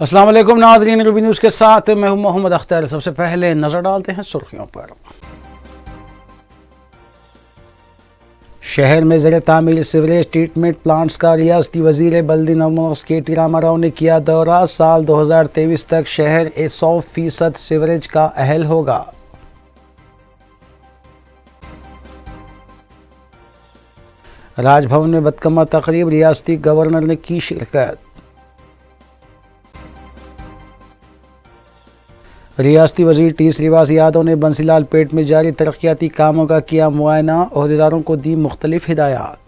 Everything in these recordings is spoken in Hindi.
अस्सलाम वालेकुम नाज़रीन, रूबी न्यूज़ के साथ मैं हूं मोहम्मद अख्तर। सबसे पहले नजर डालते हैं सुर्खियों पर। शहर में ज़ेर तामीर सीवरेज ट्रीटमेंट प्लांट्स का रियासती वज़ीर बल्दी नमोस के रामाराव ने किया दौरा। साल 2023 तक शहर 100% सीवरेज का अहल होगा। राजभवन में बदकमा तकरीब, रियासती गवर्नर ने की शिरकत। रियासती वजीर टी श्रीवास यादव ने बंसीलाल पेट में जारी तरक्याती कामों का किया मुआयना, ओहदेदारों को दी मुख्तलिफ हिदायत।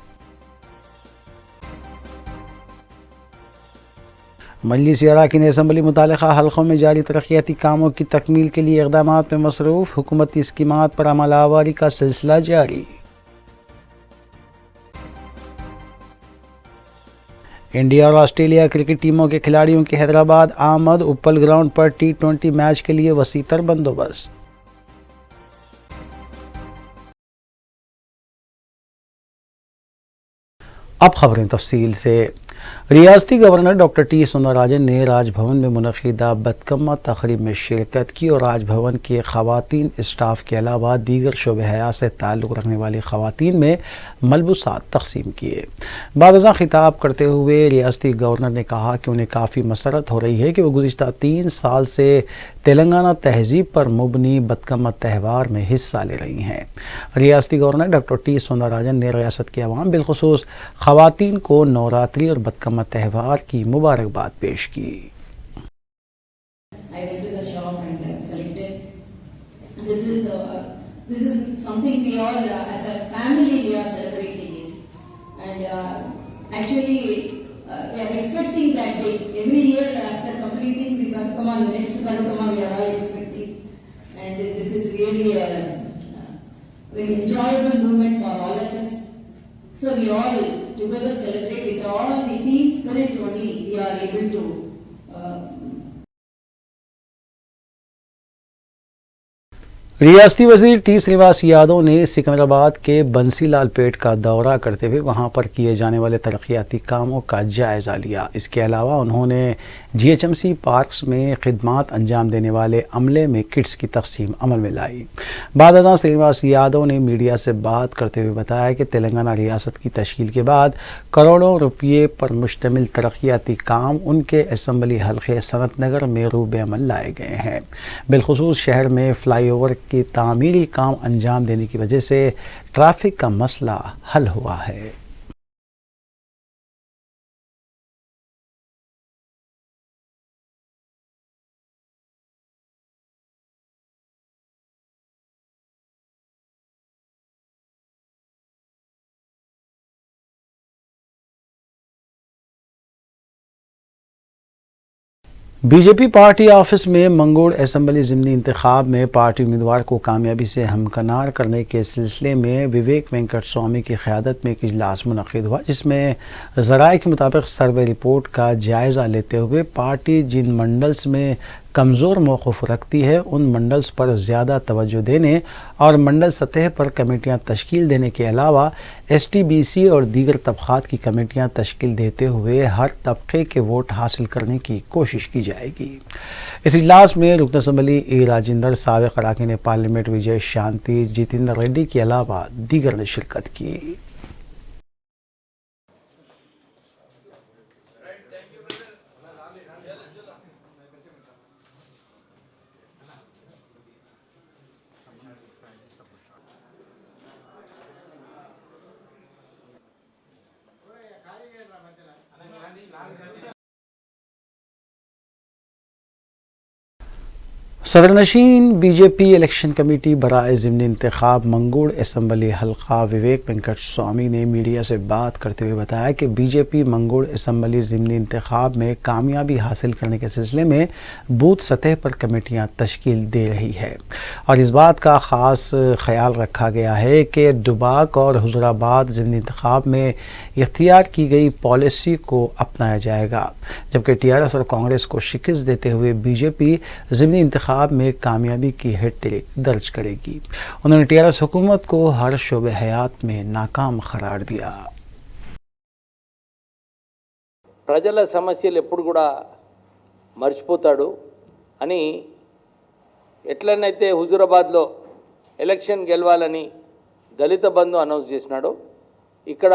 मजलिस अराकीन असम्बली मुतालिका हल्कों में जारी तरक्याती कामों की तकमील के लिए इक़दामात में मसरूफ़, हुकूमती स्कीमात पर अमल आवारी का सिलसिला जारी। इंडिया और ऑस्ट्रेलिया क्रिकेट टीमों के खिलाड़ियों की हैदराबाद आमद, उप्पल ग्राउंड पर T20 मैच के लिए वसीतर बंदोबस्त। अब खबरें तफसील से। रियासती गवर्नर डॉक्टर टी सुंदरराजन ने राजभवन में मुनक़िदा बदकम्मा तक़रीब में शिरकत की और राजभवन के ख़वातीन स्टाफ के अलावा दीगर शोबे हयात से ताल्लुक़ रखने वाली ख़वातीन में मलबूसात तक़सीम किए। बादशाह खिताब करते हुए रियासती गवर्नर ने कहा कि उन्हें काफ़ी मसरत हो रही है कि वो गुज़िश्ता 3 साल से तेलंगाना तहजीब पर मुबनी बदकम्मा त्यौहार में हिस्सा ले रही हैं। रियासती गवर्नर डॉक्टर टी सुंदरराजन ने रियासत के अवाम बिलखुसूस ख़वातीन को नवरात्रि और बदकम्मा त्यौहार की मुबारकबाद पेश की। This is something we all, as a family, we are celebrating it, and actually, we are expecting that day every year after completing the Bharatama, the next Bharatama, we are all expecting, and this is really a very enjoyable moment for all of us. So we all together celebrate with all the team spirit only. We are able to. रियासती वजीर टी श्रीवास यादव ने सिकंदराबाद के बंसीलाल पेट का दौरा करते हुए वहां पर किए जाने वाले तरक्याती कामों का जायज़ा लिया। इसके अलावा उन्होंने GHMC पार्क्स में खिदमात अंजाम देने वाले अमले में किट्स की तकसीम अमल में लाई। बादशाह श्रीवास यादव ने मीडिया से बात करते हुए बताया कि तेलंगाना रियासत की तश्कील के बाद करोड़ों रुपये पर मुश्तमिल तरक्याती काम उनके असम्बली हल्के सनत नगर में रूबे अमल लाए गए हैं। बिलखुसूस शहर में फ्लाई ओवर की तामीरी काम अंजाम देने की वजह से ट्रैफिक का मसला हल हुआ है। बीजेपी पार्टी ऑफिस में मंगोड़ असम्बली ज़िमनी इंतखाब में पार्टी उम्मीदवार को कामयाबी से हमकनार करने के सिलसिले में विवेक वेंकट स्वामी की क़यादत में एक इजलास मुनक़िद हुआ, जिसमें ज़राए के मुताबिक सर्वे रिपोर्ट का जायज़ा लेते हुए पार्टी जिन मंडल्स में कमज़ोर मौक़िफ़ रखती है उन मंडल्स पर ज़्यादा तवज्जो देने और मंडल सतह पर कमेटियाँ तश्कील देने के अलावा STBC और दीगर तबक़ात की कमेटियाँ तश्कील देते हुए हर तबक़े के वोट हासिल करने की कोशिश की जाएगी। इस इजलास में रुकन असम्बली E राजेंद्र, साबिक़ अरकान पार्लियामेंट विजय शांति, जितेंद्र रेड्डी के अलावा दीगर ने शिरकत की। सदरनशीन बीजेपी इलेक्शन कमेटी बराए ज़िमनी इंतखाब मंगोड़ असम्बली हल्का विवेक वेंकट स्वामी ने मीडिया से बात करते हुए बताया कि बीजेपी मंगोड़ असम्बली ज़िमनी इंतखाब में कामयाबी हासिल करने के सिलसिले में बूथ सतह पर कमेटियां तश्कील दे रही है और इस बात का ख़ास ख्याल रखा गया है कि दुबाक और हुजूराबाद ज़िमनी इंतखाब में इख्तियार की गई पॉलिसी को अपनाया जाएगा, जबकि TRS और कांग्रेस को शिकस्त देते हुए बीजेपी ज़िमनी इंतखाब में कामयाबी की हैट्रिक दर्ज करेगी। उन्होंने TRS हुकूमत को हर शोबे हयात में नाकाम करार दिया। ప్రజల సమస్యలు ఎప్పుడు కూడా మర్చిపోతాడు అని ఎట్లనైతే హుజూరాబాద్లో ఎలక్షన్ గెలవాలని దళిత బంధు అనౌన్స్ చేసినాడో ఇక్కడ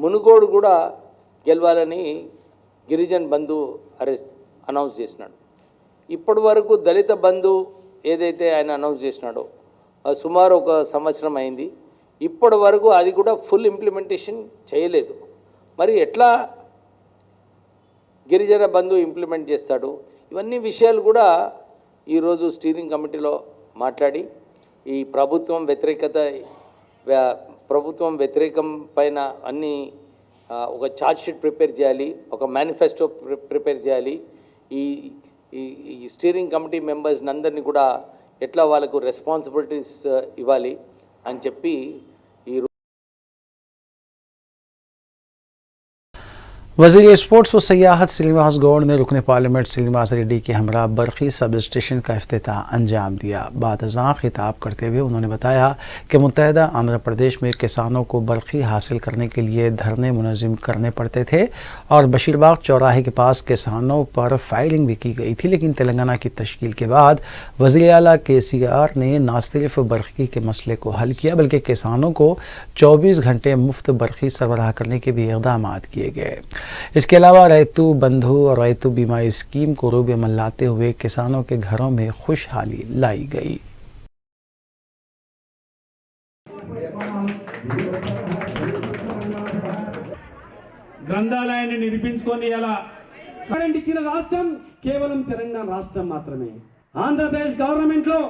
మునుగోడు కూడా గెలవాలని గిరిజన్ బంధు అనౌన్స్ చేసినాడు. ఇప్పటి వరకు దళిత బంధు ఏదైతే ఆయన అనౌన్స్ చేసినాడో సుమారు ఒక సంవత్సరం అయింది. ఇప్పటి వరకు అది కూడా ఫుల్ ఇంప్లిమెంటేషన్ చేయలేదు. మరి ఎట్లా గిరిజన బంధు ఇంప్లిమెంట్ చేస్తాడు? ఇవన్నీ విషయాలు కూడా ఈరోజు స్టీరింగ్ కమిటీలో మాట్లాడి ఈ ప్రభుత్వం వ్యతిరేకం పైన అన్ని ఒక ఛార్జ్ షీట్ ప్రిపేర్ చేయాలి, ఒక మేనిఫెస్టో ప్రిపేర్ చేయాలి. ఈ స్టీరింగ్ కమిటీ మెంబర్స్ని అందరినీ కూడా ఎట్లా వాళ్ళకు రెస్పాన్సిబిలిటీస్ ఇవ్వాలి అని చెప్పి वज़ीर स्पोर्ट्स व सयाहत श्रीनिवास गौड़ ने रुकन पार्लियामेंट श्रीनिवास रेड्डी के हमरा बरखी सब स्टेशन का इफ्तिताह अंजाम दिया। बातज़ां खिताब करते हुए उन्होंने बताया कि मुत्तहदा आंध्र प्रदेश में किसानों को बरखी हासिल करने के लिए धरने मुनज़्ज़म करने पड़ते थे और बशीरबाग चौराहे के पास किसानों पर फायरिंग भी की गई थी, लेकिन तेलंगाना की तश्कील के बाद वज़ीर आला KCR ने न सिर्फ बरखी के मसले को हल किया बल्कि किसानों को 24 घंटे मुफ्त बरखी सरबराह करने के भी इक़दाम किए गए। इसके अलावा रैतु बंधु और रैतु बीमा स्कीम को रूबे अमल लाते हुए किसानों के घरों में खुशहाली लाई गई। గ్రంథాలయాన్ని నిర్మించుకొని ఇలా కరెంట్ ఇచ్చిన రాష్ట్రం కేవలం తెలంగాణ రాష్ట్రం మాత్రమే. ఆంధ్రప్రదేశ్ గవర్నమెంట్ లో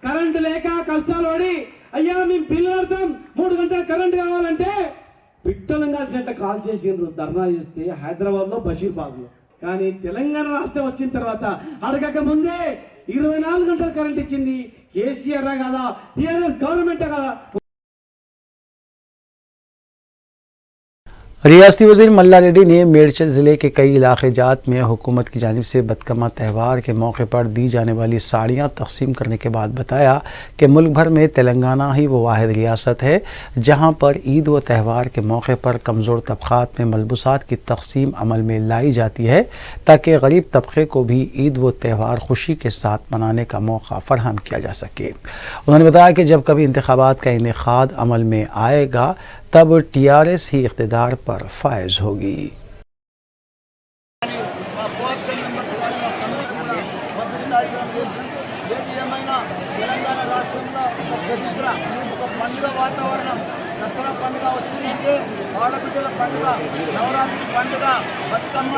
కరెంట్ లేక కష్టాలు పడి అయ్యా మేము బిల్లు కడతాం 3 గంటల కరెంట్ కావాలంటే పిట్టలంగా చెట్ల కాల్ చేసిండ్రు, ధర్నా చేస్తే హైదరాబాద్ లో బషీర్బాగ్ లో. కానీ తెలంగాణ రాష్ట్రం వచ్చిన తర్వాత అడగక ముందే 24 గంటల కరెంట్ ఇచ్చింది. కేసీఆర్ కదా టీఆర్ఎస్ గవర్నమెంట్ కదా. रियासती वज़ीर मल्ला रेड्डी ने मेडचल ज़िले के कई इलाके जात में हुकूमत की जानिब से बदकमा त्यौहार के मौके पर दी जाने वाली साड़ियाँ तकसीम करने के बाद बताया कि मुल्क भर में तेलंगाना ही वो वाहिद रियासत है जहाँ पर ईद व त्यौहार के मौके पर कमज़ोर तबक़ात में मलबूसात की तकसीम अमल में लाई जाती है ताकि गरीब तबक़े को भी ईद व त्यौहार खुशी के साथ मनाने का मौका फ़राहम किया जा सके। उन्होंने बताया कि जब कभी इंतखाबात का इनेकाद अमल में आएगा तब TRS ही इक़्तिदार पर फायज होगी। దసరా పండుగ వచ్చిందంటే ఆడబిడ్డల పండుగ, నవరాత్రి పండుగ, బతుకమ్మ।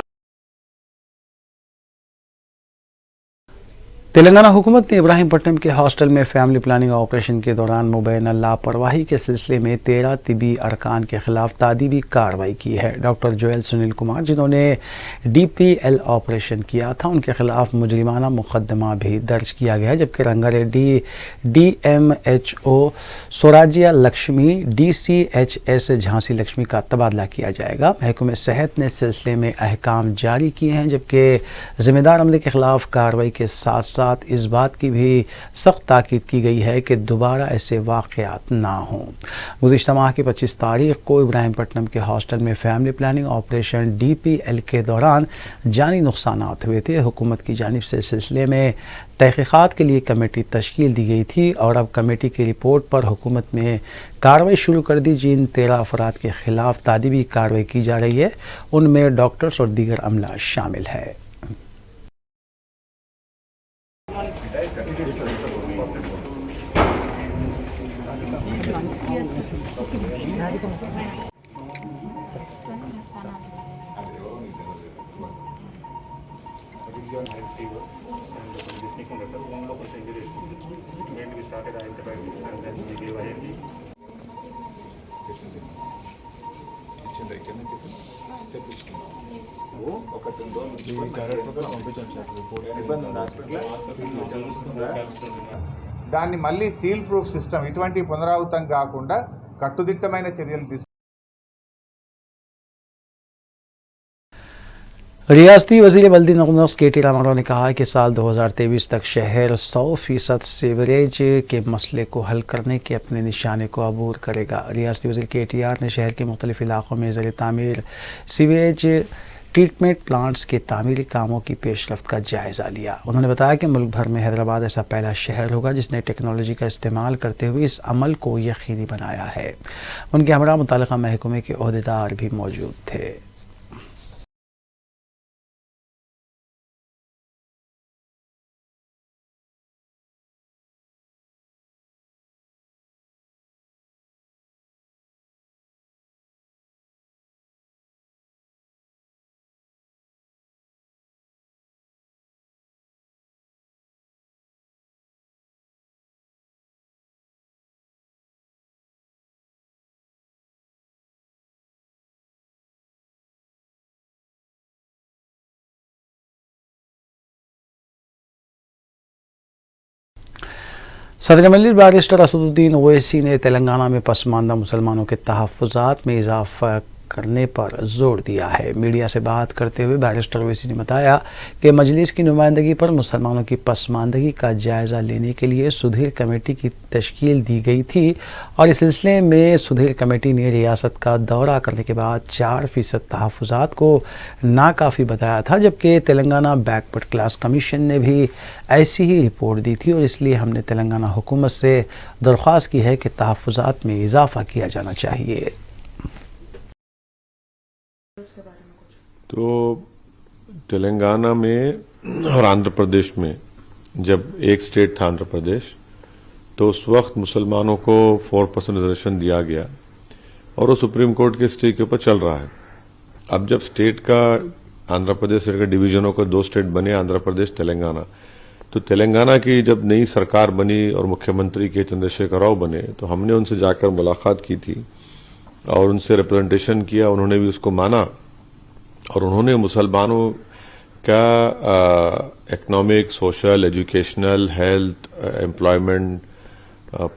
तेलंगाना हुकूमत ने इब्राहिमपट्टनम के हॉस्टल में फैमिली प्लानिंग ऑपरेशन के दौरान मुबैना लापरवाही के सिलसिले में 13 तिबी अरकान के खिलाफ तादीबी कार्रवाई की है। डॉक्टर जोएल सुनील कुमार जिन्होंने DPL ऑपरेशन किया था उनके खिलाफ मुजरिमाना मुकदमा भी दर्ज किया गया है, जबकि रंगारेड्डी DMHO स्वराज्या लक्ष्मी DCHS झांसी लक्ष्मी का तबादला किया जाएगा। महकमे सेहत ने इस सिलसिले में अहकाम जारी किए हैं, जबकि जिम्मेदार अमले के खिलाफ कार्रवाई के साथ साथ इस बात की भी सख्त ताकीद की गई है कि दोबारा ऐसे वाक़यात ना हों। गुज़िश्ता माह की 25 तारीख को इब्राहिमपट्टनम के हॉस्टल में फैमिली प्लानिंग ऑपरेशन DPL के दौरान जानी नुकसानात हुए थे। हुकूमत की जानिब से इस सिलसिले में तहक़ीक़ात के लिए कमेटी तश्कील दी गई थी और अब कमेटी की रिपोर्ट पर हुकूमत में कार्रवाई शुरू कर दी। जिन 13 अफराद के खिलाफ तादीबी कार्रवाई की जा रही है उनमें डॉक्टर्स और दीगर अमला शामिल है। దాన్ని మళ్ళీ సీల్ ప్రూఫ్ సిస్టమ్ ఇటువంటి పునరావృతం కాకుండా కట్టుదిట్టమైన చర్యలు తీసుకు रियासती वज़ीर बल्दी नक़्श KT रामाराव ने कहा कि साल 2023 तक शहर 100% सीवरेज के मसले को हल करने के अपने निशाने को अबूर करेगा। रियासती वज़ीर KTR ने शहर के मुख्तलिफ़ इलाक़ों में ज़र तामीर सीवरेज ट्रीटमेंट प्लांट्स के तामीरी कामों की पेशरफ्त का जायज़ा लिया। उन्होंने बताया कि मुल्क भर में हैदराबाद ऐसा पहला शहर होगा जिसने टेक्नोलॉजी का इस्तेमाल करते हुए इस अमल को यकीनी बनाया है। उनके हमरा मुताल्लिक़ा महकमे के ओहदेदार भी मौजूद थे। सदर मजलिस बैरिस्टर असदुद्दीन ओवैसी ने तेलंगाना में पसमानदा मुसलमानों के तहफ़्फ़ुज़ात में इजाफ़ा करने पर जोर दिया है। मीडिया से बात करते हुए बैरिस्टर ओवैसी ने बताया कि मजलिस की नुमाइंदगी पर मुसलमानों की पसमानदगी का जायज़ा लेने के लिए सुधीर कमेटी की तश्कील दी गई थी और इस सिलसिले में सुधीर कमेटी ने रियासत का दौरा करने के बाद 4% तहफ़्फ़ुज़ात को नाकाफ़ी बताया था, जबकि तेलंगाना बैकवर्ड क्लास कमीशन ने भी ऐसी ही रिपोर्ट दी थी और इसलिए हमने तेलंगाना हुकूमत से दरख्वास्त की है कि तहफ़्फ़ुज़ात में इजाफ़ा किया जाना चाहिए। तो तेलंगाना में और आंध्र प्रदेश में जब एक स्टेट था आंध्र प्रदेश, तो उस वक्त मुसलमानों को 4% रिजर्वेशन दिया गया और वो सुप्रीम कोर्ट के स्टे के ऊपर चल रहा है। अब जब स्टेट का आंध्र प्रदेश के डिवीजनों को 2 स्टेट बने, आंध्र प्रदेश तेलंगाना, तो तेलंगाना की जब नई सरकार बनी और मुख्यमंत्री के चंद्रशेखर राव बने, तो हमने उनसे जाकर मुलाकात की थी और उनसे रिप्रेजेंटेशन किया। उन्होंने भी उसको माना और उन्होंने मुसलमानों का economic, social, educational, health, employment,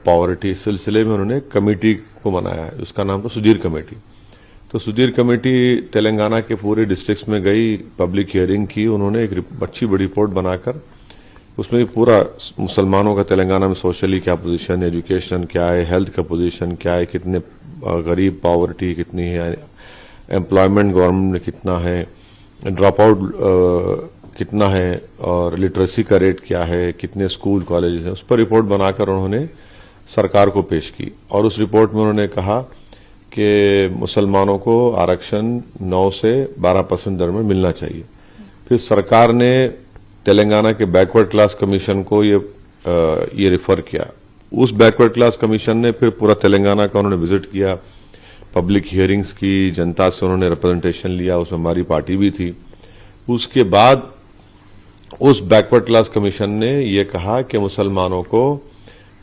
poverty सिलसिले में उन्होंने कमेटी को बनाया है। उसका नाम था सुधीर कमेटी। तो सुधीर कमेटी तेलंगाना के पूरे डिस्ट्रिक्ट्स में गई, पब्लिक हियरिंग की। उन्होंने एक अच्छी बड़ी रिपोर्ट बनाकर उसमें पूरा मुसलमानों का तेलंगाना में सोशली क्या पोजीशन है, एजुकेशन क्या है, हेल्थ का पोजीशन क्या है, कितने गरीब, पॉवर्टी कितनी है, एम्प्लॉयमेंट गवर्नमेंट में कितना है, ड्रॉप आउट कितना है और लिटरेसी का रेट क्या है, कितने स्कूल कॉलेजेस हैं, उस पर रिपोर्ट बनाकर उन्होंने सरकार को पेश की। और उस रिपोर्ट में उन्होंने कहा कि मुसलमानों को आरक्षण 9 से 12% दर में मिलना चाहिए। फिर सरकार ने तेलंगाना के बैकवर्ड क्लास कमीशन को ये रिफर किया। उस बैकवर्ड क्लास कमीशन ने फिर पूरा तेलंगाना का उन्होंने विजिट किया, पब्लिक हियरिंग्स की, जनता से उन्होंने रिप्रेजेंटेशन लिया, उसमें हमारी पार्टी भी थी। उसके बाद उस बैकवर्ड क्लास कमीशन ने ये कहा कि मुसलमानों को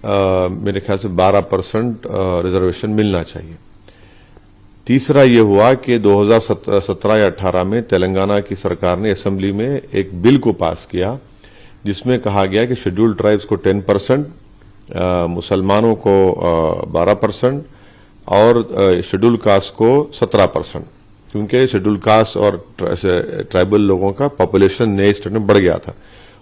मेरे ख्याल से 12% रिजर्वेशन मिलना चाहिए। तीसरा ये हुआ कि 2017 या 18 में तेलंगाना की सरकार ने असेंबली में एक बिल को पास किया जिसमें कहा गया कि शेड्यूल्ड ट्राइब्स को 10%, मुसलमानों को 12% और शेड्यूल कास्ट को 17%, क्योंकि शेड्यूल कास्ट और ट्राइबल लोगों का पॉपुलेशन नए स्टेट में बढ़ गया था।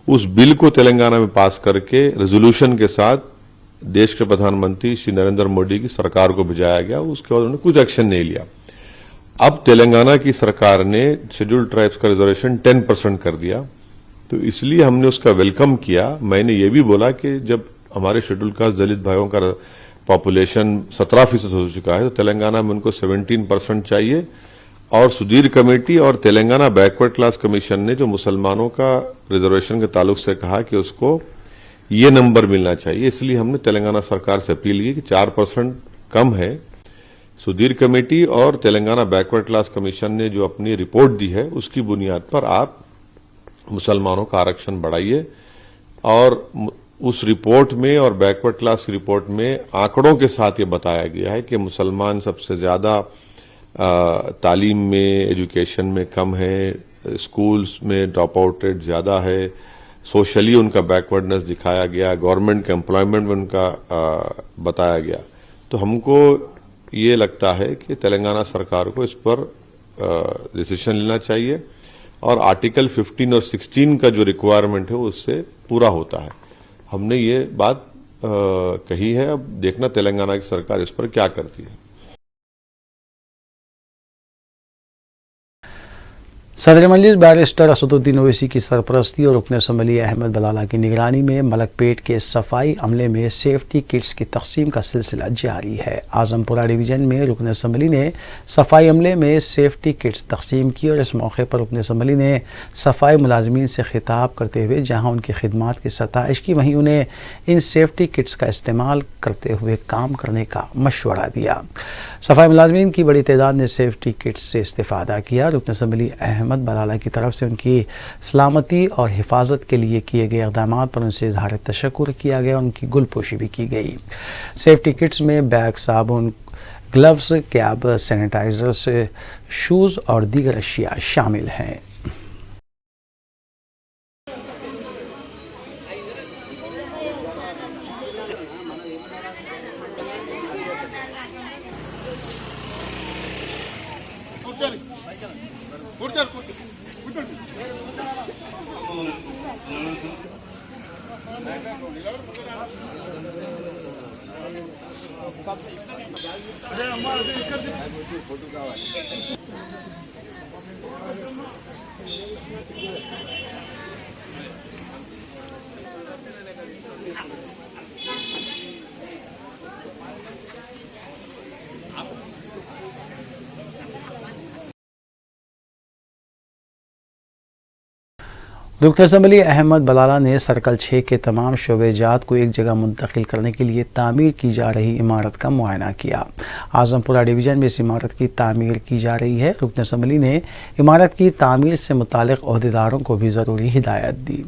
उस बिल को तेलंगाना में पास करके रेजोल्यूशन के साथ देश के प्रधानमंत्री श्री नरेंद्र मोदी की सरकार को भिजाया गया। उसके बाद उन्होंने कुछ एक्शन नहीं लिया। अब तेलंगाना की सरकार ने शेड्यूल ट्राइब्स का रिजर्वेशन 10% कर दिया, तो इसलिए हमने उसका वेलकम किया। मैंने ये भी बोला कि जब हमारे शेड्यूल कास्ट दलित भाइयों का पॉपुलेशन 17% हो चुका है, तो तेलंगाना में उनको 17% चाहिए। और सुधीर कमेटी और तेलंगाना बैकवर्ड क्लास कमीशन ने जो मुसलमानों का रिजर्वेशन के ताल्लुक से कहा कि उसको ये नंबर मिलना चाहिए, इसलिए हमने तेलंगाना सरकार से अपील की कि 4% कम है। सुधीर कमेटी और तेलंगाना बैकवर्ड क्लास कमीशन ने जो अपनी रिपोर्ट दी है उसकी बुनियाद पर आप मुसलमानों का आरक्षण बढ़ाइए। और उस रिपोर्ट में और बैकवर्ड क्लास की रिपोर्ट में आंकड़ों के साथ ये बताया गया है कि मुसलमान सबसे ज्यादा तालीम में, एजुकेशन में कम है, स्कूल्स में ड्रॉप आउट रेट ज्यादा है, सोशली उनका बैकवर्डनेस दिखाया गया, गवर्नमेंट के एम्प्लॉयमेंट में उनका बताया गया। तो हमको ये लगता है कि तेलंगाना सरकार को इस पर डिसीजन लेना चाहिए और आर्टिकल 15 और 16 का जो रिक्वायरमेंट है उससे पूरा होता है। हमने ये बात कही है। अब देखना तेलंगाना की सरकार इस पर क्या करती है। सदर मजलिस बैरिस्टर असदुद्दीन ओवैसी की सरपरस्ती और रुकन असम्बली अहमद बलाला की निगरानी में मलकपेट के सफाई अमले में सेफ्टी किट्स की तकसीम का सिलसिला जारी है। आजमपुरा डिवीज़न में रुकन असम्बली ने सफाई अमले में सेफ्टी किट्स तकसीम की और इस मौके पर रुकन असम्बली ने सफाई मुलाजमीन से खिताब करते हुए जहाँ उनकी खिदमात की सताइश की, वहीं उन्हें इन सेफ्टी किट्स का इस्तेमाल करते हुए काम करने का मशवरा दिया। सफाई मुलाजमीन की बड़ी तादाद ने सेफ्टी किट्स से इस्तेफादा किया। रुकन असम्बली अहमद बलाला की तरफ से उनकी सलामती और हिफाजत के लिए किए गए इक़दाम पर उनसे इज़हार तशक्कुर किया गया और उनकी गुलपोशी भी की गई। सेफ्टी किट्स में बैग, साबुन, ग्लव्स, कैप, सैनिटाइजर्स, शूज़ और दीगर अशिया शामिल हैं। रुकन असम्बली अहमद बलाला ने सर्कल 6 के तमाम शोबेजात को एक जगह मुंतकिल करने के लिए तामीर की जा रही इमारत का मुआयना किया। आजमपुरा डिवीज़न में इस इमारत की तामीर की जा रही है। रुकन असम्बली ने इमारत की तामीर से मुतालिक ओहदेदारों को भी ज़रूरी हिदायत दी।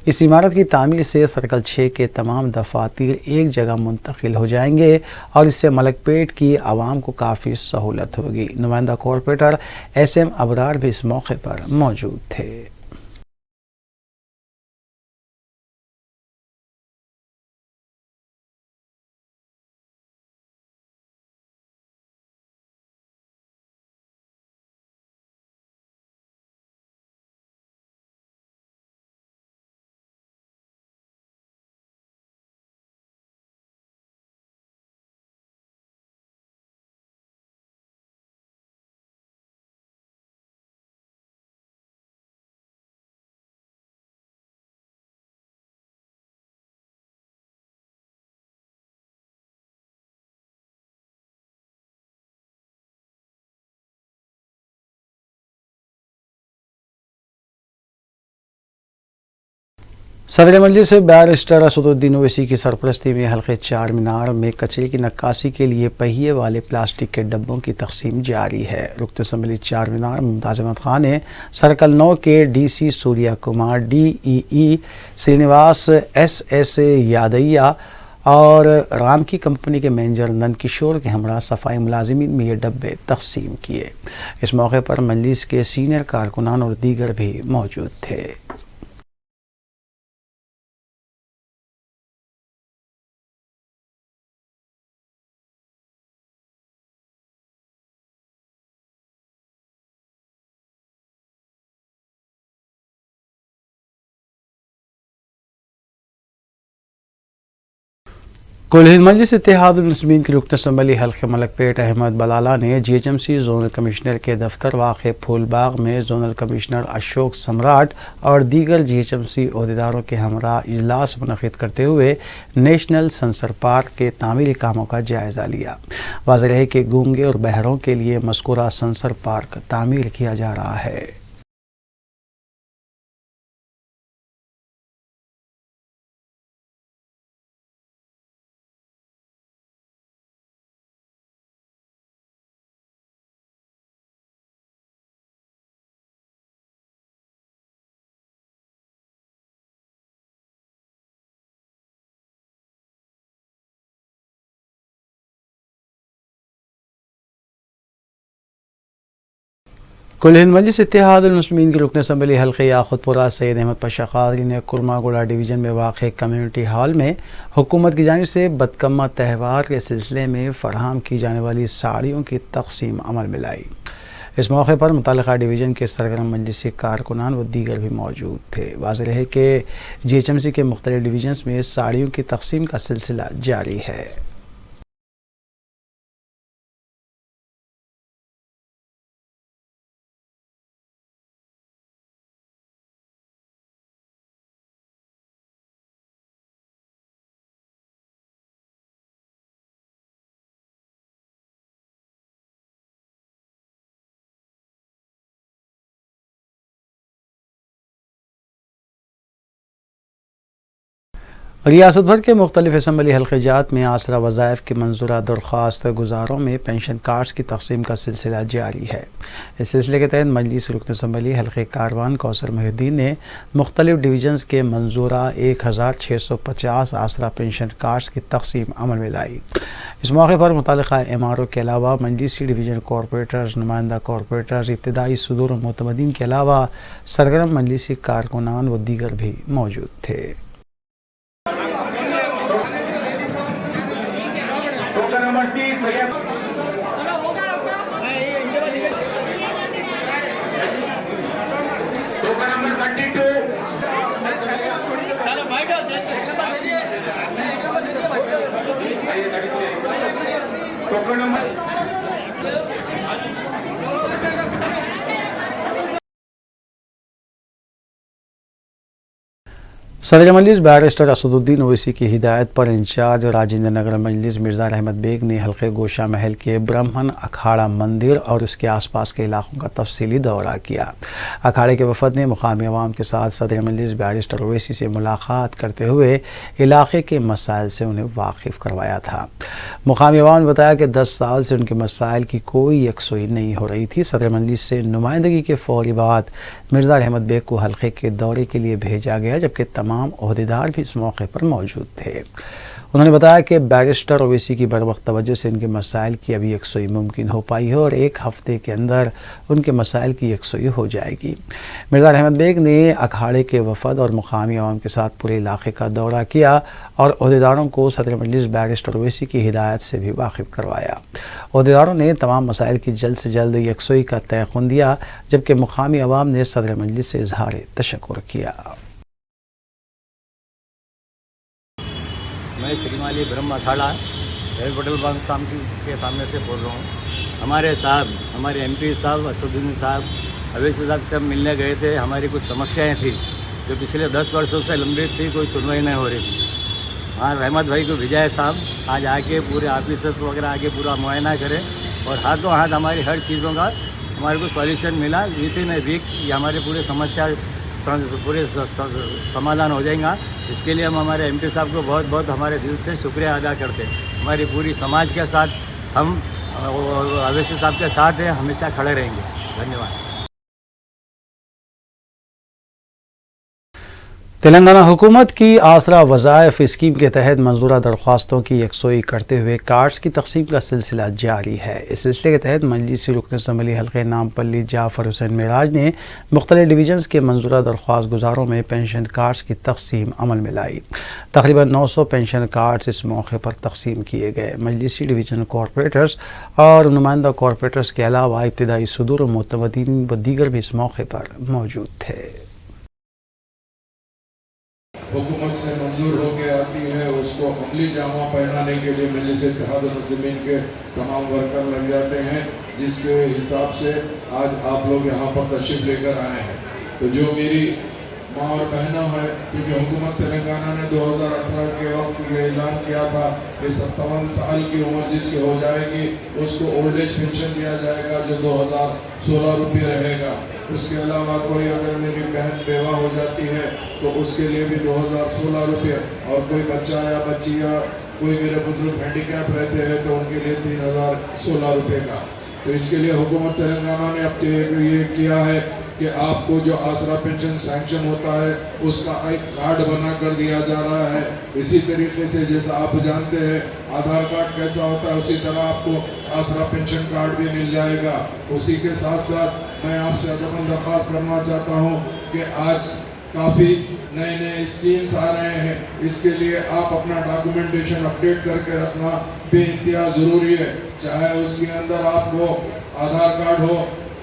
इस इमारत की तामीर से सर्कल 6 के तमाम दफातर एक जगह मुंतकिल हो जाएंगे और इससे मलकपेट की आवाम को काफ़ी सहूलत होगी। नुमाइंदा कॉरपोरेटर SM अबरार भी इस मौके पर मौजूद थे। सदर मजलिस बैरिस्टर असदुद्दीन ओवैसी की सरपरस्ती में हल्के 4 मीनार में कचरे की नक्काशी के लिए पहिए वाले प्लास्टिक के डब्बों की तकसीम जारी है। रुकन असम्बली 4 मीनार मुमताज़ अहमद खान ने सर्कल 9 के DC Surya Kumar, DEE Srinivas, SS Yadaiah और राम की कंपनी के मैनेजर नंद किशोर के हमरा सफाई मुलाजिमीन में ये डब्बे तकसीम किए। इस मौके पर मजलिस के सीनियर कारकुनान और दीगर भी मौजूद थे। कुल हिंद मजलिस इत्तेहादुल मुस्लिमीन की रुकन असम्बली हल्के मलकपेट अहमद बलाला ने GHMC जोनल कमिश्नर के दफ्तर वाक़े फूलबाग में जोनल कमिश्नर अशोक सम्राट और दीगर GHMC ओहदेदारों के हमरा इजलास मुनक़िद करते हुए नेशनल सेंसर पार्क के तामीरी कामों का जायज़ा लिया। वाज़ेह है कि गूंगे और बहरों के लिए मज़कूरा सेंसर पार्क तामीर किया जा रहा है। कुल हिंद मजलिस इत्तेहादुल मुस्लिमीन की रुकन असम्बली हल्के याखुतपुरा सैयद अहमद पाशा क़ादरी ने कुरमागुड़ा डिवीज़न में वाक़ कम्यूनिटी हॉल में हुकूमत की जानिब से बदकम्मा त्यौहार के सिलसिले में फ़राहम की जाने वाली साड़ियों की तकसीम अमल में लाई। इस मौके पर मुतल्लिक़ा डिवीज़न के सरगर्म मजलिसी कारकुनान व दीगर भी मौजूद थे। वाज़ेह है कि GHMC के मुख्तलिफ़ डिवीज़न्स में साड़ियों की तकसीम का सिलसिला जारी है। रियासत भर के मुख्तलिफ असम्बली हल्क़ात में आसरा वज़ाइफ की मंजूरा दरख्वास्त गुजारों में पेंशन कार्ड्स की तकसीम का सिलसिला जारी है। इस सिलसिले के तहत मजलिस रुकन असम्बली हल्क़े कारवान कौसर मोहिउद्दीन ने मुख्तलिफ डिवीजन्स के मंजूरा 1650 आसरा पेंशन कार्ड्स की तकसीम अमल में लाई। इस मौके पर मुतल्लिक़ा इमारों के अलावा मजलिसी डिवीजन कॉरपोरेटर्स, नुमाइंदा कॉरपोरेटर्स, इब्तदाई सदूर मुतमदीन के अलावा सरगर्म मजलिसी कारकुनान व दीगर भी मौजूद थे। सदर मजलिस बैरिस्टर असदुद्दीन ओवैसी की हिदायत पर इंचार्ज राजेंद्र नगर मजलिस मिर्ज़ा रहमत बेग ने हल्के गोशा महल के ब्राह्मण अखाड़ा मंदिर और उसके आसपास के इलाकों का तफसीली दौरा किया। अखाड़े के वफद ने मुकामी अवाम के साथ सदर मजलिस बैरिस्टर ओवैसी से मुलाकात करते हुए इलाके के मसाइल से उन्हें वाकिफ़ करवाया था। मुकामी अवाम ने बताया कि 10 साल से उनके मसाइल की कोई यकसुई नहीं हो रही थी। सदर मजलिस से नुमाइंदगी के फौरी बाद मिर्ज़ा रहमत बेग को हल्के के दौरे के लिए भेजा गया, जबकि तमाम ओहदेदार भी इस मौके पर मौजूद थे। उन्होंने बताया कि बैरिस्टर ओवैसी की बरवक्त तवज्जो से इनके मसाइल की अभी यकसुई मुमकिन हो पाई है और 1 हफ्ते के अंदर उनके मसाइल की यकसुई हो जाएगी। मिर्ज़ा रहमत बेग ने अखाड़े के वफद और मुकामी अवाम के साथ पूरे इलाके का दौरा किया और ओहदेदारों को सदर मजलिस बैरिस्टर ओवैसी की हिदायत से भी वाकिफ़ करवाया। ओहदेदारों ने तमाम मसाइल की जल्द से जल्द यकसुई का तयक़ुन दिया, जबकि मुकामी अवाम ने सदर मजलिस से इजहार तशक्कुर किया। मैं श्रीमाली ब्रह्म अखाड़ा रवि पटेल बाग के सामने से बोल रहा हूँ। हमारे साहब, हमारे एमपी साहब असदुद्दीन साहब, अवैसी साहब से हम मिलने गए थे। हमारी कुछ समस्याएं थी जो पिछले 10 वर्षों से लंबित थी, कोई सुनवाई नहीं हो रही थी। हाँ, रहमत भाई को विजय साहब आज आके पूरे ऑफिसर्स वगैरह आके पूरा मुआयना करें और हाथों हाथ हमारी हर चीज़ों का हमारे को सॉल्यूशन मिला। विदिन ए वीक ये हमारे पूरे समस्या पूरे समाधान हो जाएगा। इसके लिए हम हमारे एमपी साहब को बहुत बहुत हमारे दिल से शुक्रिया अदा करते हैं। हमारी पूरी समाज के साथ हम अवैसी साहब के साथ हैं, हमेशा खड़े रहेंगे। धन्यवाद। तेलंगाना हुकूमत की आसरा वज़ाइफ स्कीम के तहत मंजूरा दरख्वास्तों की यकसुई करते हुए कार्ड्स की तकसीम का सिलसिला जारी है। इस सिलसिले के तहत मजलिसी रुकन असम्बली हल्के नामपल्ली जाफ़र हुसैन मेराज ने मुख्तलिफ डिवीजन्स के मंजूरा दरख्वास्त गुजारों में पेंशन कार्ड्स की तकसीम अमल में लाई। तकरीबन 900 पेंशन कार्ड्स इस मौके पर तकसीम किए गए। मजलिसी डिवीजन कॉरपोरेटर्स और नुमाइंदा कॉरपोरेटर्स के अलावा इब्तदाई सदूर मुतमदीन व दीगर भी इस मौके पर मौजूद थे। हुकूमत से मंजूर होकर आती है, उसको अमली जामा पहनाने के लिए मजलिस इत्तेहाद मुस्लिमीन के तमाम वर्कर लग जाते हैं, जिसके हिसाब से आज आप लोग यहाँ पर तशरीफ़ लेकर आए हैं। तो जो मेरी माँ और बहनों है, क्योंकि हुकूमत तेलंगाना ने 2018 के वक्त ये ऐलान किया था कि 57 साल की उम्र जिसकी हो जाएगी उसको ओल्ड एज पेंशन दिया जाएगा, जो 2016 रुपये रहेगा। उसके अलावा कोई अगर मेरी बहन बेवा हो जाती है तो उसके लिए भी 2016 रुपये, और कोई बच्चा या बच्ची या कोई मेरे बुजुर्ग हैंडीकैप रहते हैं तो उनके लिए 3016 रुपये का। तो इसके लिए हुकूमत तेलंगाना ने अब ये किया है कि आपको जो आसरा पेंशन सैंक्शन होता है उसका एक कार्ड बना कर दिया जा रहा है। इसी तरीके से जैसा आप जानते हैं आधार कार्ड कैसा होता है, उसी तरह आपको आसरा पेंशन कार्ड भी मिल जाएगा। उसी के साथ साथ मैं आपसे अदबन दरख्वास्त करना चाहता हूँ कि आज काफ़ी नए नए स्कीम्स आ रहे हैं, इसके लिए आप अपना डॉक्यूमेंटेशन अपडेट करके रखना बेइंतहा ज़रूरी है। चाहे उसके अंदर आपको आधार कार्ड हो,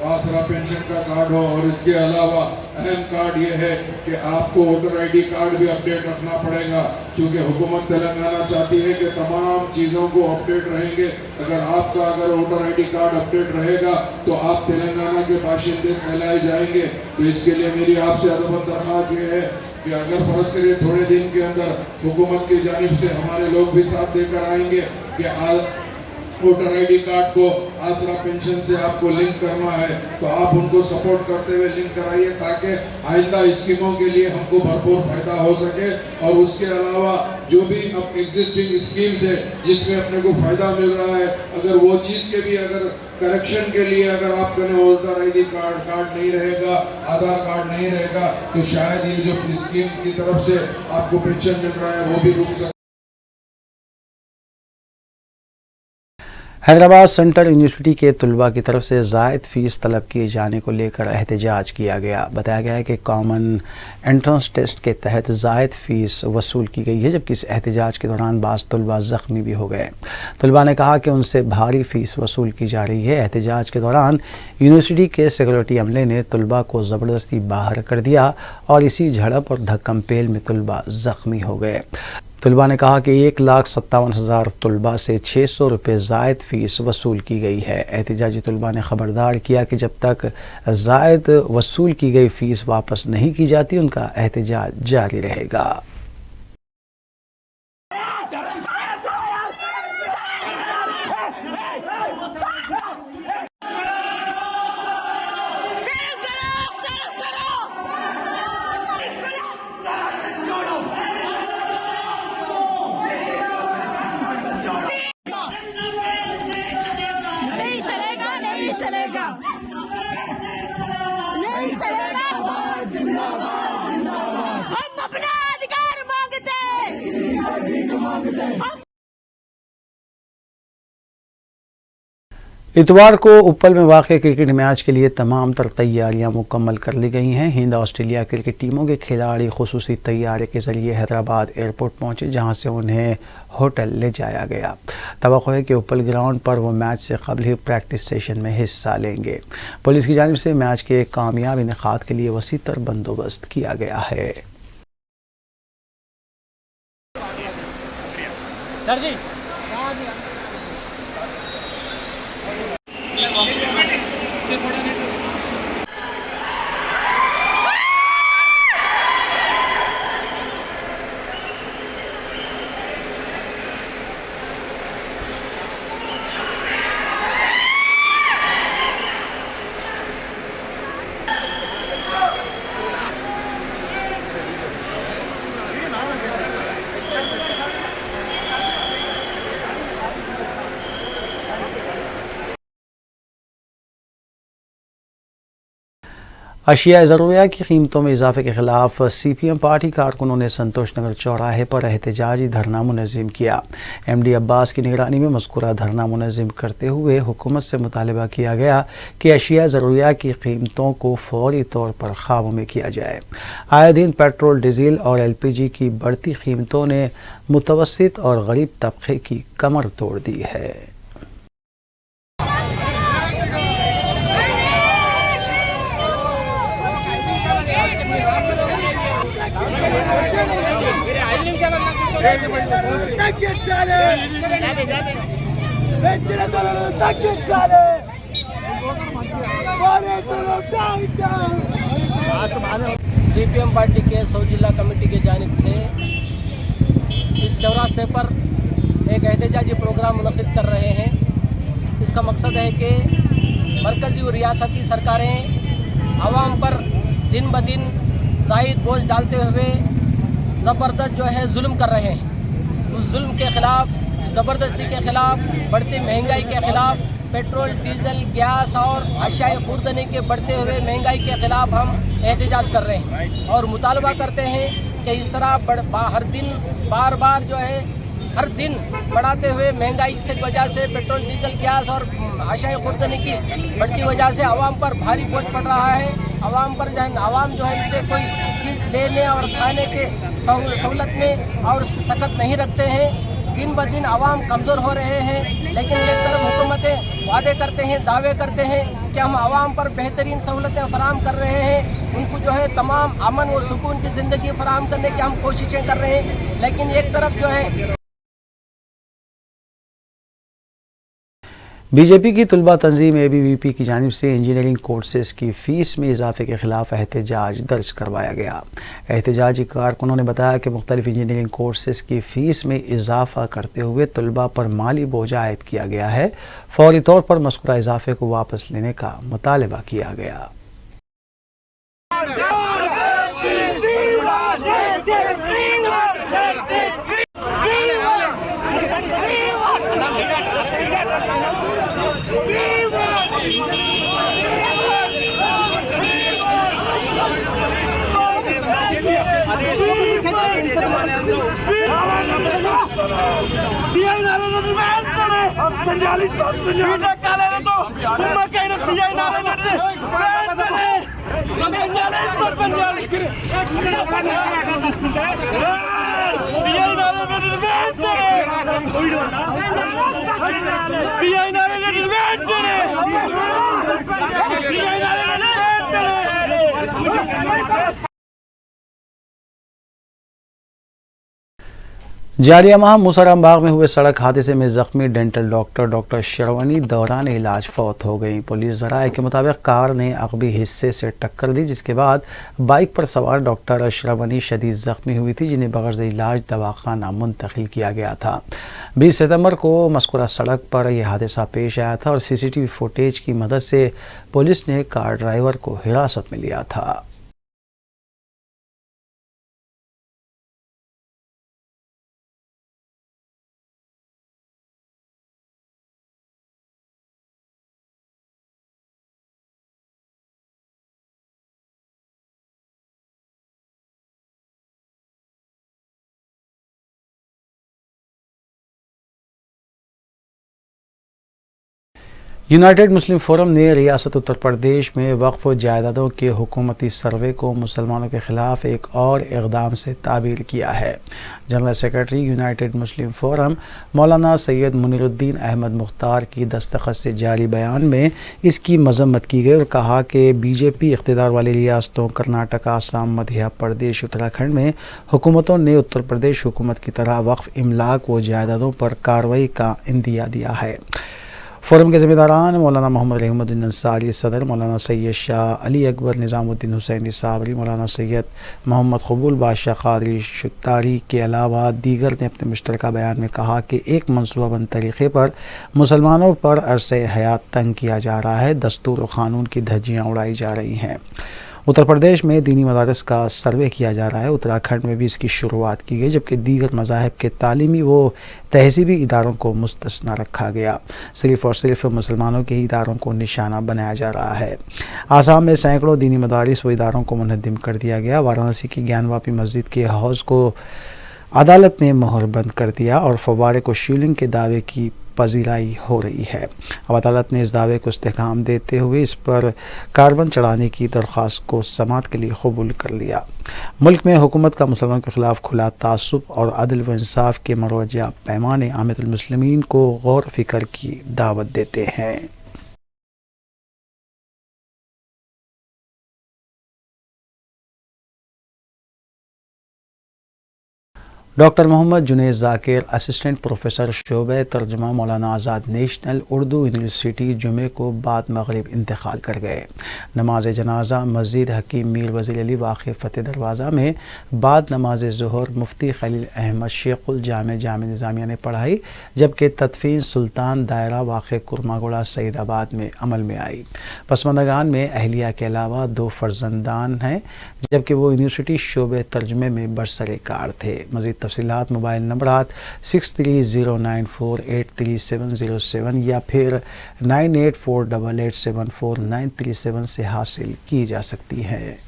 आसरा पेंशन का कार्ड हो, और इसके अलावा अहम कार्ड ये है कि आपको वोटर आईडी कार्ड भी अपडेट रखना पड़ेगा, क्योंकि हुकूमत तेलंगाना चाहती है कि तमाम चीज़ों को अपडेट रहेंगे। अगर वोटर आईडी कार्ड अपडेट रहेगा तो आप तेलंगाना के बाशिंदे कहलाए जाएंगे। तो इसके लिए मेरी आपसे अदबन दरख्वास्त ये है कि अगर फर्ज करिए थोड़े दिन के अंदर हुकूमत की जानिब से हमारे लोग भी साथ देकर आएंगे कि वोटर आईडी कार्ड को आसरा पेंशन से आपको लिंक करना है तो आप उनको सपोर्ट करते हुए लिंक कराइए, ताकि आइंदा स्कीमों के लिए हमको भरपूर फायदा हो सके। और उसके अलावा जो भी अब एग्जिस्टिंग स्कीम्स है जिसमें अपने को फायदा मिल रहा है, अगर वो चीज़ के भी अगर करेक्शन के लिए अगर आपके वोटर आईडी कार्ड नहीं रहेगा, आधार कार्ड नहीं रहेगा, तो शायद ये जो स्कीम की तरफ से आपको पेंशन मिल रहा है वो भी रुक सकता। हैदराबाद सेंट्रल यूनिवर्सिटी के तलबा की तरफ से ज़ायद फ़ीस तलब किए जाने को लेकर एहतजाज किया गया। बताया गया है कि कॉमन एंट्रेंस टेस्ट के तहत ज़ायद फ़ीस वसूल की गई है, जबकि इस एहतजाज के दौरान बाज़ तलबा ज़ख्मी भी हो गए। तलबा ने कहा कि उनसे भारी फ़ीस वसूल की जा रही है। एहतजाज के दौरान यूनिवर्सिटी के सिक्योरिटी अमले ने तलबा को ज़बरदस्ती बाहर कर दिया और इसी झड़प और धक्कम पेल में तलबा ज़ख्मी हो गए। तलबा ने कहा कि 1,57,000 तलबा से 600 रुपये ज़ायद फ़ीस वसूल की गई है। एहतजाजी तलबा ने ख़बरदार किया कि जब तक ज़ायद वसूल की गई फ़ीस वापस नहीं की जाती उनका एहतजाज जारी रहेगा। इतवार को उप्पल में वाक़ क्रिकेट मैच के लिए तमाम तर तैयारियां मुकम्मल कर ली गई हैं। हिंद ऑस्ट्रेलिया क्रिकेट टीमों के खिलाड़ी खुसूसी तैयारे के ज़रिए हैदराबाद एयरपोर्ट पहुंचे, जहां से उन्हें होटल ले जाया गया। तवक्को है कि उप्पल ग्राउंड पर वो मैच से कबल ही प्रैक्टिस सेशन में हिस्सा लेंगे। पुलिस की जानिब से मैच के कामयाब इनेकाद के लिए वसी तर बंदोबस्त किया गया है। सर जी अशिया ज़रूरिया की कीमतों में इजाफे के खिलाफ CPM पार्टी कारकुनों ने संतोष नगर चौराहे पर एहतजाजी धरना मुनज़्ज़म किया। MD अब्बास की निगरानी में मज़कूरा धरना मुनज़्ज़म करते हुए हुकूमत से मुतालबा किया गया कि अशिया ज़रूरिया की कीमतों को फौरी तौर पर काबू में किया जाए। आए दिन पेट्रोल, डीजल और LPG की बढ़ती कीमतों ने मुतवस्सित और गरीब तबके की कमर तोड़ दी है। CPM पार्टी के सौ जिला कमेटी की जानिब से इस चौरास्ते पर एक एहतजाजी प्रोग्राम मुनक़िद कर रहे हैं। इसका मकसद है कि मरकज़ी और रियासती सरकारें आवाम पर दिन ब दिन ज़ायद बोझ डालते हुए ज़बरदस्त जो है जुल्म कर रहे हैं। उस जुल्म के ख़िलाफ़, ज़बरदस्ती के ख़िलाफ़, बढ़ती महंगाई के ख़िलाफ़, पेट्रोल, डीजल, गैस और अशियाए खुर्दनी के बढ़ते हुए महंगाई के ख़िलाफ़ हम एहतजाज कर रहे हैं और मुतालबा करते हैं कि इस तरह हर दिन बार बार जो है हर दिन बढ़ाते हुए महंगाई से वजह से पेट्रोल, डीजल, गैस और अशियाए खुर्दनी की बढ़ती वजह से आवाम पर भारी बोझ पड़ रहा है। आवाम जो है इससे कोई चीज़ लेने और खाने के सहूलत में और सख्त नहीं रखते हैं। दिन ब दिन आवाम कमज़ोर हो रहे हैं, लेकिन एक तरफ हुकूमतें वादे करते हैं, दावे करते हैं कि हम आवाम पर बेहतरीन सहूलतें फराहम कर रहे हैं, उनको जो है तमाम अमन और सुकून की ज़िंदगी फराहम करने की हम कोशिशें कर रहे हैं, लेकिन एक तरफ जो है बीजेपी की तुलबा तंजीम ABVP की जानिब से इंजीनियरिंग कोर्सेज की फ़ीस में इजाफे के खिलाफ एहतजाज दर्ज करवाया गया। एहतजाजी कारकुनों ने बताया कि मुख्तलिफ इंजीनियरिंग कोर्सेज की फ़ीस में इजाफा करते हुए तुलबा पर माली बोझा आयद किया गया है। फौरी तौर पर मज़कूरा इजाफे को वापस लेने का मुतालबा किया गया। जारिया माह मूसाराम बाग में हुए सड़क हादसे में जख्मी डेंटल डॉक्टर शरवनी दौरान इलाज फौत हो गई। पुलिस ज़राए के मुताबिक कार ने अगबी हिस्से से टक्कर दी, जिसके बाद बाइक पर सवार डॉक्टर शरवनी शदीद जख्मी हुई थी, जिन्हें बगैर इलाज दवाखाना मुंतकिल किया गया था। 20 सितंबर को मज़कूरा सड़क पर यह हादसा पेश आया था और CCTV फुटेज की मदद से पुलिस ने कार ड्राइवर को हिरासत में लिया था। यूनाइटेड मुस्लिम फोरम ने रियासत उत्तर प्रदेश में वक्फ जायदादों के हुकूमती सर्वे को मुसलमानों के खिलाफ एक और इक़दाम से ताबीर किया है। जनरल सेक्रेटरी यूनाइटेड मुस्लिम फोरम मौलाना सैयद मुनीरुद्दीन अहमद मुख्तार की दस्तखत से जारी बयान में इसकी मजम्मत की गई और कहा कि बीजेपी इक़्तिदार वाली रियासतों कर्नाटक, आसाम, मध्य प्रदेश, उत्तराखंड में हुकूमतों ने उत्तर प्रदेश हुकूमत की तरह वक्फ इमलाक व जायदादों पर कार्रवाई का इंदिया दिया है। फोरम के ज़िम्मेदारान मौलाना मोहम्मद रहमुद्दीन अंसारी सदर, मौलाना सैयद शाह अली अकबर निज़ामुद्दीन हुसैनी साबरी, मौलाना सैयद मोहम्मद कबूल बादशाह कादरी शुत्तारी के अलावा दीगर ने अपने मुश्तरका बयान में कहा कि एक मनसूबाबंद तरीक़े पर मुसलमानों पर अरसे हयात तंग किया जा रहा है, दस्तूर और क़ानून की धज्जियाँ उड़ाई जा रही हैं। उत्तर प्रदेश में दीनी मदारस का सर्वे किया जा रहा है। उत्तराखंड में भी इसकी शुरुआत की गई, जबकि दीगर मज़ाहिब के तालीमी व तहज़ीबी इदारों को मुस्तस्ना रखा गया। सिर्फ़ और सिर्फ मुसलमानों के ही इदारों को निशाना बनाया जा रहा है। आसाम में सैकड़ों दीनी मदारिस व इदारों को मुनहद्दिम कर दिया गया। वाराणसी की ज्ञानवापी मस्जिद के हौज़ को अदालत ने मोहर बंद कर दिया और फव्वारे को शिवलिंग के दावे की पजीराई हो रही है। अब अदालत ने इस दावे को इस्तेहकाम देते हुए इस पर कार्बन चढ़ाने की दरख्वास्त को समाअत के लिए कबूल कर लिया। मुल्क में हुकूमत का मुसलमानों के खिलाफ खुला तासुब और अदल व इंसाफ के मरवजा पैमाने आमतुल मुस्लिमीन को गौर फिक्र की दावत देते हैं। Doctor Mohammad Junaid Zakir assistant professor शोबे तर्जुमा मौलाना आज़ाद नेशनल उर्दू यूनिवर्सिटी जुमे को बाद मगरिब इंतकाल कर गए। नमाज जनाजा मस्जिद हकीम मीर वज़ीर अली वाक़ फ़तेह दरवाज़ा में बाद नमाज ज़ुहर मुफ्ती खलील अहमद शेखुल जामे निज़ामिया ने पढ़ाई, जबकि तदफीन सुल्तान दायरा वाक़ कुरमागुड़ा सईदाबाद में अमल में आई। पसमानदान में अहलिया के अलावा 2 फर्जंदान हैं, जबकि वो यूनिवर्सिटी शोबे तर्जुमे में बरसरे कार थे। मज़ीद तफसीलात मोबाइल नंबरात 6309483707 या फिर 9848874937 से हासिल की जा सकती हैं।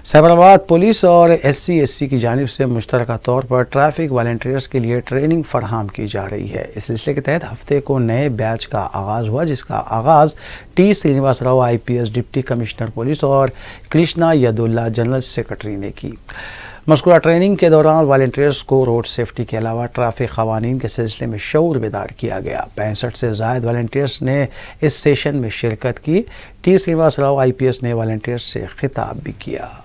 सैबराबाद पुलिस और SC/SC की जानिब से मुश्तरका तौर पर ट्रैफिक वॉलंटियर्स के लिए ट्रेनिंग फराहम की जा रही है। इस सिलसिले के तहत हफ्ते को नए बैच का आगाज़ हुआ, जिसका आगाज़ T Srinivas Rao IPS deputy commissioner police और कृष्णा यदुल्ला जनरल सेक्रेटरी ने की। मज़कूरा ट्रेनिंग के दौरान वॉलंटियर्स को रोड सेफ्टी के अलावा ट्रैफिक क़वानीन के सिलसिले में शऊर बेदार किया गया। 65 से ज़ायद वॉलंटियर्स ने इस सेशन में शिरकत की। T श्रीनिवास राव IPS ने वॉलंटियर्स से खिताब भी किया।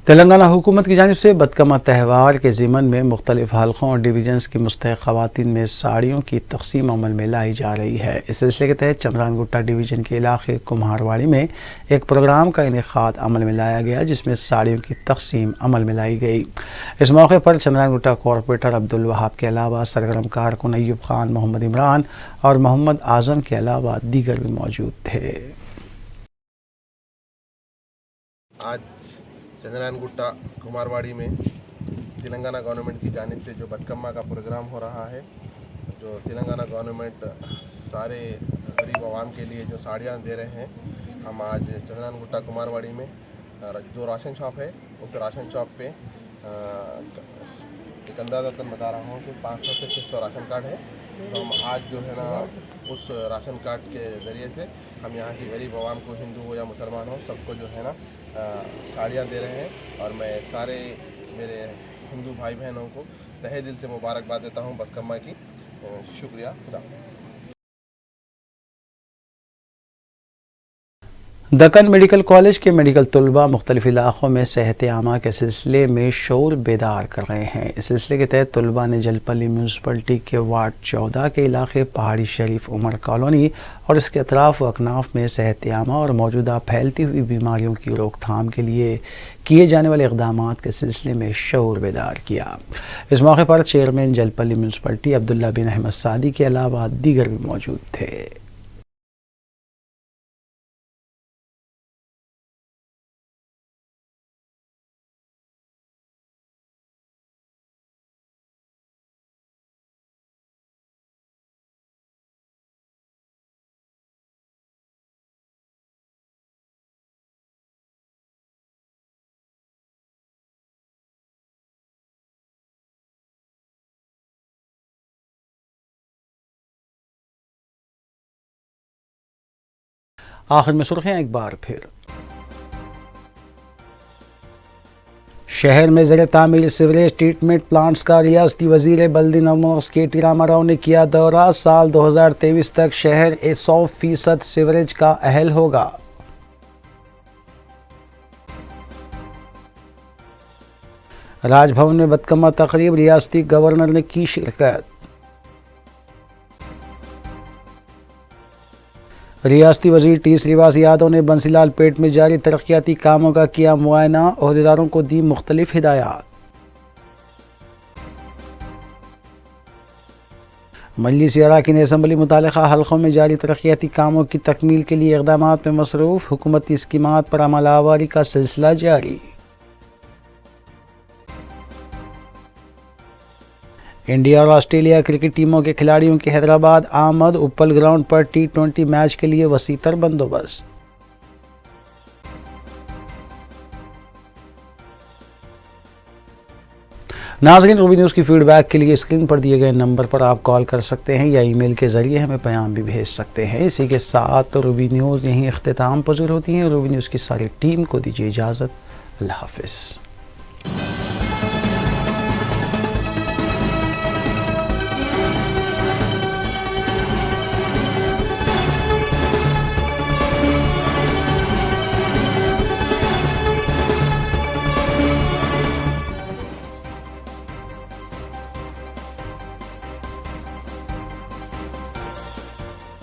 तेलंगाना हुकूमत की जानिब से बदकमा त्यौहार के ज़िमन में मुख्तलिफ हलकों और डिवीजन्स की मुस्तहिक़ ख़वातीन में साड़ियों की तकसीम अमल में लाई जा रही है। इस सिलसिले के तहत चंद्रानगुट्टा डिवीज़न के इलाके कुम्हारवाड़ी में एक प्रोग्राम का इनेकाद अमल में लाया गया, जिसमें साड़ियों की तकसीम अमल में लाई गई। इस मौके पर चंद्रानगुट्टा कॉरपोरेटर अब्दुल वहाब के अलावा सरगर्म कारकुन अय्यूब खान, मोहम्मद इमरान और मोहम्मद आज़म के अलावा दीगर भी मौजूद थे। आज चंद्रानगुट्टा कुमारवाड़ी में तेलंगाना गवर्नमेंट की जानिब से जो बदकम्मा का प्रोग्राम हो रहा है, जो तेलंगाना गवर्नमेंट सारे गरीब आवाम के लिए जो साड़ियाँ दे रहे हैं, हम आज चंद्रानगुट्टा कुमारवाड़ी में जो राशन शॉप है उस राशन शॉप पे एक अंदाज़तन बता रहा हूँ कि 500 से 600 राशन कार्ड है। तो हम आज जो है ना उस राशन कार्ड के ज़रिए से हम यहाँ की गरीब आवाम को, हिंदू हो या मुसलमान हो, सबको जो है ना साड़ियाँ दे रहे हैं। और मैं सारे मेरे हिंदू भाई बहनों को तहे दिल से मुबारकबाद देता हूँ बदकम्मा की। शुक्रिया। खुदा। दक्कन मेडिकल कॉलेज के मेडिकल तलबा मुख्तलिफ इलाक़ों में सेहत आमा के सिलसिले में शऊर बेदार कर रहे हैं। इस सिलसिले के तहत तलबा ने जलपल्ली म्यूनसिपलिटी के वार्ड 14 के इलाके पहाड़ी शरीफ उमर कॉलोनी और इसके अतराफ व अकनाफ में सेहत आमा और मौजूदा फैलती हुई बीमारियों की रोकथाम के लिए किए जाने वाले इक़दाम के सिलसिले में शऊर बेदार किया। इस मौके पर चेयरमैन जलपल्ली म्यूनसिपलिटी अब्दुल्ला बिन अहमद सादी के अलावा दीगर भी मौजूद थे। आखिर में सुर्खियां एक बार फिर। शहर में ज़र तामीर सीवरेज ट्रीटमेंट प्लांट्स का रियासती वज़ीर बल्दी नमोस के टी रामाराव ने किया दौरा। साल 2023 तक शहर 100% सीवरेज का अहल होगा। राजभवन में बदकम्मा तकरीब, रियासती गवर्नर ने की शिरकत। रियासती वजीर टी श्रीवास यादव ने बंसीलाल पेट में जारी तरक्याती कामों का किया मुआयना, ओहदेदारों को दी मुख्तलिफ हिदायत। मजलिस अरकान असम्बली मुतालिका हल्कों में जारी तरक्याती कामों की तकमील के लिए इक़दामात में मसरूफ़, हुकूमती स्कीमात पर अमल आवारी का सिलसिला जारी। इंडिया और ऑस्ट्रेलिया क्रिकेट टीमों के खिलाड़ियों की हैदराबाद आमद, उपल ग्राउंड पर T20 मैच के लिए वसीतर बंदोबस्त। नाज़रीन, रूबी न्यूज़ की फीडबैक के लिए स्क्रीन पर दिए गए नंबर पर आप कॉल कर सकते हैं या ईमेल के ज़रिए हमें पैगाम भी भेज सकते हैं। इसी के साथ रूबी न्यूज़ यहीं इख्तिताम पज़ीर होती है। रूबी न्यूज़ की सारी टीम को दीजिए इजाज़त। अल्लाह हाफ़िज़।